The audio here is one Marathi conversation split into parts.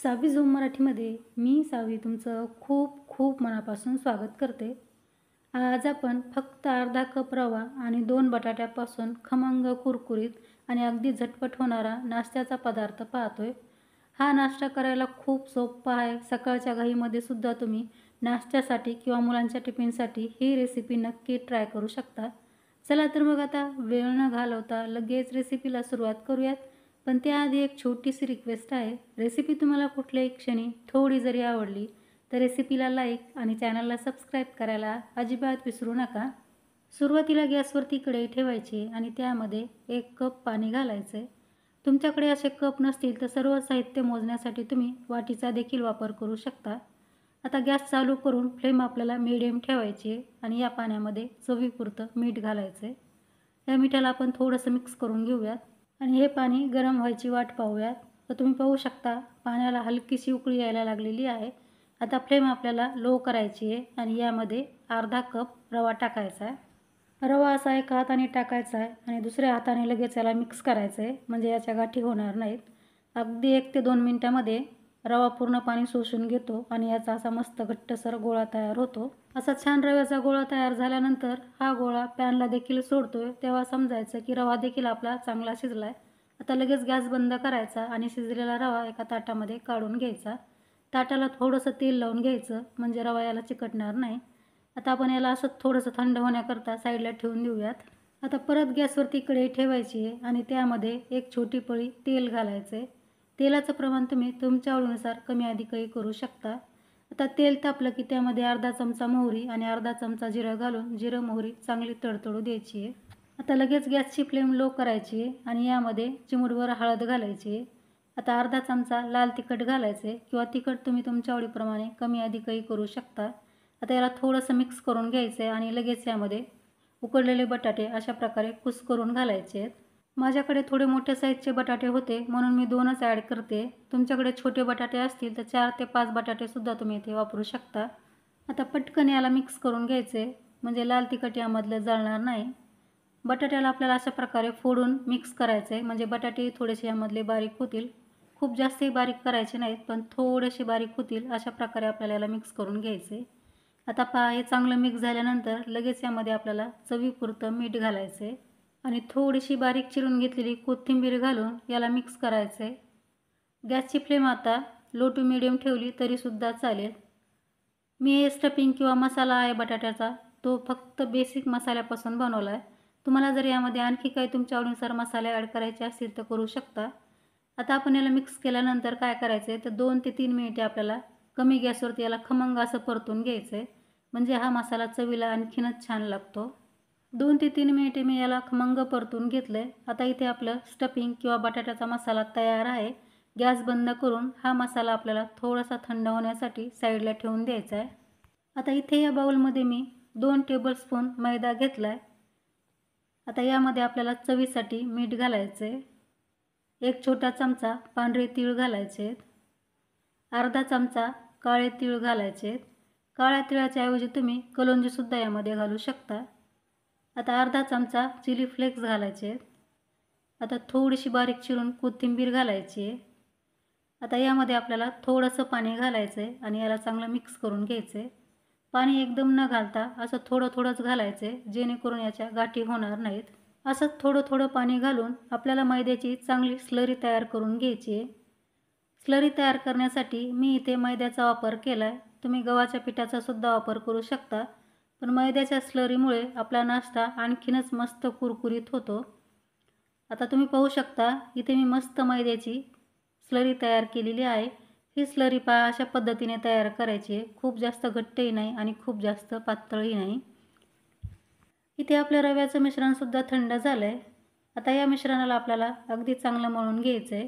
सावी झूम मराठीमध्ये मी सावी तुमचं खूप खूप मनापासून स्वागत करते. आज आपण फक्त अर्धा कप रवा आणि 2 बटाट्यापासून खमंग, कुरकुरीत आणि अगदी झटपट होणारा नाश्त्याचा पदार्थ पाहतोय. हा नाश्ता करायला खूप सोपा आहे. सकाळच्या घाईमध्ये सुद्धा तुम्ही नाश्त्यासाठी किंवा मुलांच्या टिफिनसाठी ही रेसिपी नक्की ट्राय करू शकता. चला तर मग आता वेळ न घालवता लगेच रेसिपीला सुरुवात करूयात. पण त्याआधी एक छोटीशी रिक्वेस्ट आहे. रेसिपी तुम्हाला कुठल्याही क्षणी थोडी जरी आवडली तर रेसिपीला लाईक आणि चॅनलला सबस्क्राईब करायला अजिबात विसरू नका. सुरुवातीला गॅसवरती कढई ठेवायची आणि त्यामध्ये 1 कप पाणी घालायचं आहे. तुमच्याकडे असे कप नसतील तर सर्व साहित्य मोजण्यासाठी तुम्ही वाटीचा देखील वापर करू शकता. आता गॅस चालू करून फ्लेम आपल्याला मीडियम ठेवायची आहे आणि या पाण्यामध्ये चवीपुरतं मीठ घालायचं आहे. या मिठाला आपण थोडंसं मिक्स करून घेऊयात आणि हे पाणी गरम व्हायची वाट पाहूयात. तर तुम्ही पाहू शकता पाण्याला हलकीशी उकळी यायला लागलेली आहे. आता फ्लेम आपल्याला लो करायची आहे आणि यामध्ये अर्धा कप रवा टाकायचा आहे. रवा असा एका हाताने टाकायचा आहे आणि दुसऱ्या हाताने लगेच याला मिक्स करायचं आहे, म्हणजे याच्या गाठी होणार नाहीत. अगदी 1 ते 2 मिनिटामध्ये रवा पूर्ण पाणी शोषून घेतो आणि याचा असा मस्त घट्टसर गोळा तयार होतो. असा छान रव्याचा गोळा तयार झाल्यानंतर हा गोळा पॅनला देखील सोडतोय, तेव्हा समजायचं की रवा देखील आपला चांगला शिजला आहे. आता लगेच गॅस बंद करायचा आणि शिजलेला रवा एका ताटामध्ये काढून घ्यायचा. ताटाला थोडंसं तेल लावून घ्यायचं, म्हणजे रवा याला चिकटणार नाही. आता आपण याला असं थोडंसं थंड होण्याकरता साईडला ठेवून देऊयात. आता परत गॅसवरती कढई ठेवायची आहे आणि त्यामध्ये 1 छोटी पळी तेल घालायचं आहे. तेलाचं प्रमाण तुम्ही तुमच्या आवडीनुसार कमी अधिकही करू शकता. आता तेल तापलं की त्यामध्ये अर्धा चमचा मोहरी आणि अर्धा चमचा जिरं घालून जिरं मोहरी चांगली तडतडू द्यायची आहे. आता लगेच गॅसची फ्लेम लो करायची आहे आणि यामध्ये चिमूटभर हळद घालायची आहे. आता अर्धा चमचा लाल तिखट घालायचं आहे किंवा तिखट तुम्ही तुमच्या आवडीप्रमाणे कमी अधिकही करू शकता. आता याला थोडंसं मिक्स करून घ्यायचं आहे आणि लगेच यामध्ये उकडलेले बटाटे अशा प्रकारे कुस्करून घालायचे आहेत. माझ्याकडे थोडे मोठ्या साईजचे बटाटे होते म्हणून मी 2च ॲड करते. तुमच्याकडे छोटे बटाटे असतील तर 4 ते 5 बटाटेसुद्धा तुम्ही इथे वापरू शकता. आता पटकन याला मिक्स करून घ्यायचे, म्हणजे लाल तिखट यामधलं जळणार नाही. बटाट्याला आपल्याला अशा प्रकारे फोडून मिक्स करायचं आहे, म्हणजे बटाटे थोडेसे यामधले बारीक होतील. खूप जास्तही बारीक करायचे नाहीत, पण थोडेसे बारीक होतील अशा प्रकारे आपल्याला याला मिक्स करून घ्यायचे. आता पहा हे चांगलं मिक्स झाल्यानंतर लगेच यामध्ये आपल्याला चवीपुरतं मीठ घालायचं आहे आणि थोडीशी बारीक चिरून घेतलेली कोथिंबीर घालून याला मिक्स करायचं आहे. गॅसची फ्लेम आता लो टू मीडियम ठेवली तरीसुद्धा चालेल. मी हे स्टफिंग किंवा मसाला आहे बटाट्याचा, तो फक्त बेसिक मसाल्यापासून बनवला आहे. तुम्हाला जर यामध्ये आणखी काही तुमच्या आवडीनुसार मसाले ॲड करायचे असतील तर करू शकता. आता आपण याला मिक्स केल्यानंतर काय करायचं आहे तर 2 ते 3 मिनिटे आपल्याला कमी गॅसवरती याला खमंग असं परतून घ्यायचं आहे, म्हणजे हा मसाला चवीला आणखीनच छान लागतो. 2 ते 3 मिनिटे मी याला खमंग परतून घेतलं आहे. आता इथे आपलं स्टफिंग किंवा बटाट्याचा मसाला तयार आहे. गॅस बंद करून हा मसाला आपल्याला थोडासा थंड होण्यासाठी साईडला ठेवून द्यायचा आहे. आता इथे या बाउलमध्ये मी 2 टेबलस्पून मैदा घेतला आहे. आता यामध्ये आपल्याला चवीसाठी मीठ घालायचं आहे. 1 छोटा चमचा पांढरे तीळ घालायचे आहेत. अर्धा चमचा काळे तीळ घालायचे आहेत. काळ्या तिळाच्या ऐवजी तुम्ही कलोंजीसुद्धा यामध्ये घालू शकता. आता अर्धा चमचा चिली फ्लेक्स घालायचे आहेत. आता थोडीशी बारीक चिरून कोथिंबीर घालायची आहे. आता यामध्ये आपल्याला थोडंसं पाणी घालायचं आहे आणि याला चांगलं मिक्स करून घ्यायचं आहे. पाणी एकदम न घालता असं थोडं थोडंच घालायचं आहे, जेणेकरून याच्या गाठी होणार नाहीत. असंच थोडं थोडं पाणी घालून आपल्याला मैद्याची चांगली स्लरी तयार करून घ्यायची आहे. स्लरी तयार करण्यासाठी मी इथे मैद्याचा वापर केला आहे. तुम्ही गव्हाच्या पिठाचा सुद्धा वापर करू शकता, पण मैद्याच्या स्लरीमुळे आपला नाश्ता आणखीनच मस्त कुरकुरीत होतो. आता तुम्ही पाहू शकता इथे मी मस्त मैद्याची स्लरी तयार केलेली आहे. ही स्लरी पहा अशा पद्धतीने तयार करायची आहे. खूप जास्त घट्टही नाही आणि खूप जास्त पातळही नाही. इथे आपल्या रव्याचं मिश्रणसुद्धा थंड झालं आहे. आता या मिश्रणाला आपल्याला अगदी चांगलं मळून घ्यायचं आहे.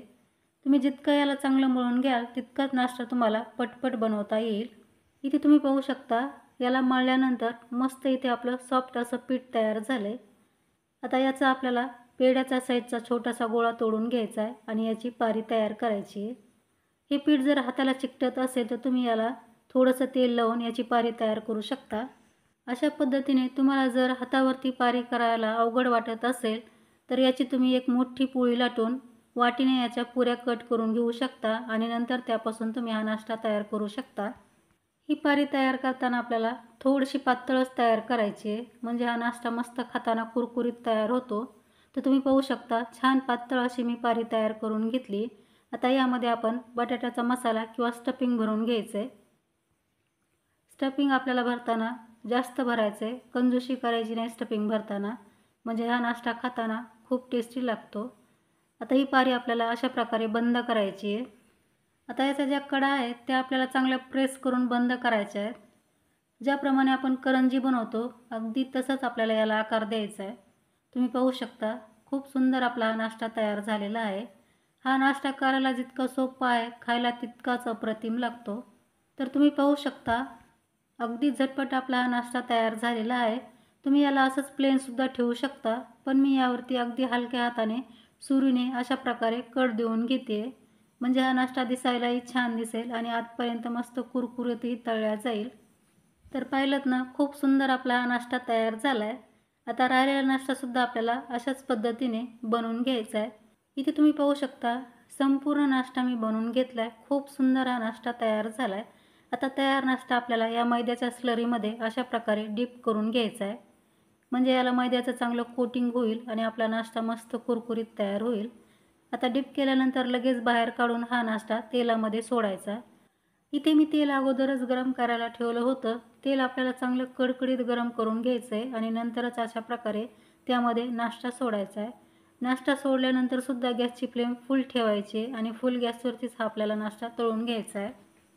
तुम्ही जितकं याला चांगलं मळून घ्याल तितकाच नाश्ता तुम्हाला पटपट बनवता येईल. इथे तुम्ही पाहू शकता याला मळल्यानंतर मस्त इथे आपलं सॉफ्ट असं पीठ तयार झालं आहे. आता याचा आपल्याला पेढ्याचा साईजचा छोटासा गोळा तोडून घ्यायचा आहे आणि याची पारी तयार करायची आहे. हे पीठ जर हाताला चिकटत असेल तर तुम्ही याला थोडंसं तेल लावून याची पारी तयार करू शकता. अशा पद्धतीने तुम्हाला जर हातावरती पारी करायला अवघड वाटत असेल तर याची तुम्ही एक मोठी पोळी लाटून वाटीने याच्या पुऱ्या कट करून घेऊ शकता आणि नंतर त्यापासून तुम्ही हा नाश्ता तयार करू शकता। ही पारी तयार करताना आपल्याला थोडीशी पातळच तयार करायची आहे, म्हणजे हा नाश्ता मस्त खाताना कुरकुरीत तयार होतो। तर तुम्ही पाहू शकता छान पातळ अशी मी पारी तयार करून घेतली। आता यामध्ये आपण बटाट्याचा मसाला किंवा स्टफिंग भरून घ्यायचं आहे। स्टफिंग आपल्याला भरताना जास्त भरायचं आहे, कंजूसी करायची नाही स्टफिंग भरताना, म्हणजे हा नाश्ता खाताना खूप टेस्टी लागतो। आता ही पारी आपल्याला अशा प्रकारे बंद करायची आहे। आता याच्या ज्या कडा आहेत त्या आपल्याला चांगल्या प्रेस करून बंद करायच्या आहेत। ज्याप्रमाणे आपण करंजी बनवतो अगदी तसंच आपल्याला याला आकार द्यायचा आहे। तुम्ही पाहू शकता खूप सुंदर आपला हा नाश्ता तयार झालेला आहे। हा नाश्ता करायला जितका सोपा आहे, खायला तितकाच अप्रतिम लागतो। तर तुम्ही पाहू शकता अगदी झटपट आपला हा नाश्ता तयार झालेला आहे। तुम्ही याला असंच प्लेनसुद्धा ठेवू शकता, पण मी यावरती अगदी हलक्या हाताने सुरीने अशा प्रकारे कट देऊन घेते, म्हणजे हा नाश्ता दिसायलाही छान दिसेल आणि आतपर्यंत मस्त कुरकुरीतही तळला जाईल। तर पाहिलंत ना, खूप सुंदर आपला हा नाश्ता तयार झाला आहे। आता राहिलेला नाश्तासुद्धा आपल्याला अशाच पद्धतीने बनवून घ्यायचा आहे। इथे तुम्ही पाहू शकता संपूर्ण नाश्ता मी बनवून घेतला आहे। खूप सुंदर हा नाश्ता तयार झाला आहे। आता तयार नाश्ता आपल्याला या मैद्याच्या स्लरीमध्ये अशा प्रकारे डिप करून घ्यायचा आहे, म्हणजे याला मैद्याचं चांगलं कोटिंग होईल आणि आपला नाश्ता मस्त कुरकुरीत तयार होईल। आता डिप केल्यानंतर लगेच बाहेर काढून हा नाश्ता तेलामध्ये सोडायचा। इथे मी तेल अगोदरच गरम करायला ठेवलं होतं। तेल आपल्याला चांगलं कडकडीत गरम करून घ्यायचं आहे आणि नंतरच अशा प्रकारे त्यामध्ये नाश्ता सोडायचा आहे। नाश्ता सोडल्यानंतरसुद्धा गॅसची फ्लेम फुल ठेवायची आणि फुल गॅसवरतीच हा आपल्याला नाश्ता तळून घ्यायचा आहे।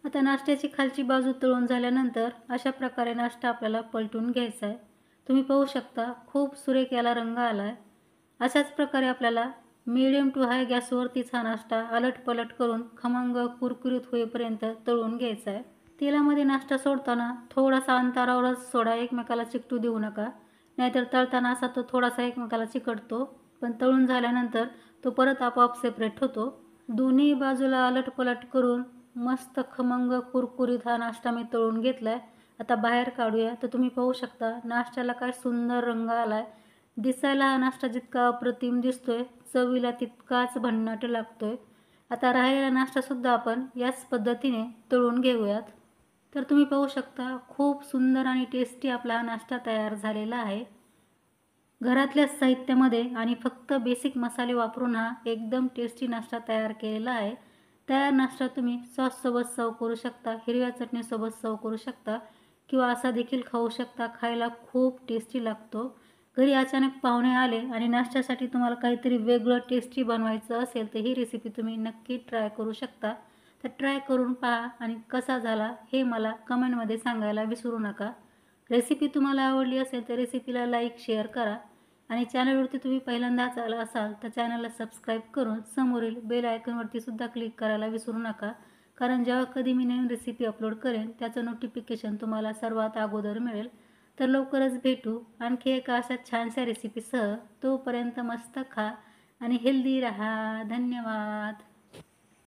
आता नाश्त्याची खालची बाजू तळून झाल्यानंतर अशा प्रकारे नाश्ता आपल्याला पलटून घ्यायचा आहे। तुम्ही पाहू शकता खूप सुरेख याला रंग आला आहे। अशाच प्रकारे आपल्याला मीडियम टू हाय गॅसवरतीच हा नाश्ता अलटपलट करून खमंग कुरकुरीत होईपर्यंत तळून घ्यायचा आहे। तेलामध्ये नाश्ता सोडताना थोडासा अंतरावरच सोडा, एकमेकाला चिकटू देऊ नका, नाहीतर तळताना असा तो थोडासा एकमेकाला चिकटतो, पण तळून झाल्यानंतर तो परत आपोआप सेपरेट होतो। दोन्ही बाजूला अलटपलट करून मस्त खमंग कुरकुरीत हा नाश्ता मी तळून घेतला आहे। आता बाहेर काढूया। तर तुम्ही पाहू शकता नाश्त्याला काय सुंदर रंग आला आहे। दिसायला हा नाश्ता जितका अप्रतिम दिसतोय, चवीला तितकाच भन्नाट लागतोय। आता राहिलेला नाश्तासुद्धा आपण याच पद्धतीने तळून घेऊयात। तर तुम्ही पाहू शकता खूप सुंदर आणि टेस्टी आपला हा नाश्ता तयार झालेला आहे। घरातल्या साहित्यामध्ये आणि फक्त बेसिक मसाले वापरून हा एकदम टेस्टी नाश्ता तयार केलेला आहे। तयार नाश्ता तुम्ही सॉससोबत सर्व करू शकता, हिरव्या चटणीसोबत सर्व करू शकता किंवा असा देखील खाऊ शकता। खायला खूप टेस्टी लागतो। घरी अचानक पाहुणे आले आणि नाश्त्यासाठी तुम्हाला काहीतरी वेगळं टेस्टी बनवायचं असेल तर ही रेसिपी तुम्ही नक्की ट्राय करू शकता। तर ट्राय करून पहा आणि कसा झाला हे मला कमेंटमध्ये सांगायला विसरू नका। रेसिपी तुम्हाला आवडली असेल तर रेसिपीला लाईक शेअर करा आणि चॅनलवरती तुम्ही पहिल्यांदाच आला असाल तर चॅनलला सबस्क्राईब करून समोरील बेल आयकॉनवरती सुद्धा क्लिक करायला विसरू नका, कारण जेव्हा कधी मी नवीन रेसिपी अपलोड करेन त्याचं नोटिफिकेशन तुम्हाला सर्वात अगोदर मिळेल। तर लवकरच भेटू आणखी एका अशा छानशा रेसिपीसह। तोपर्यंत मस्त खा आणि हेल्दी राहा। धन्यवाद।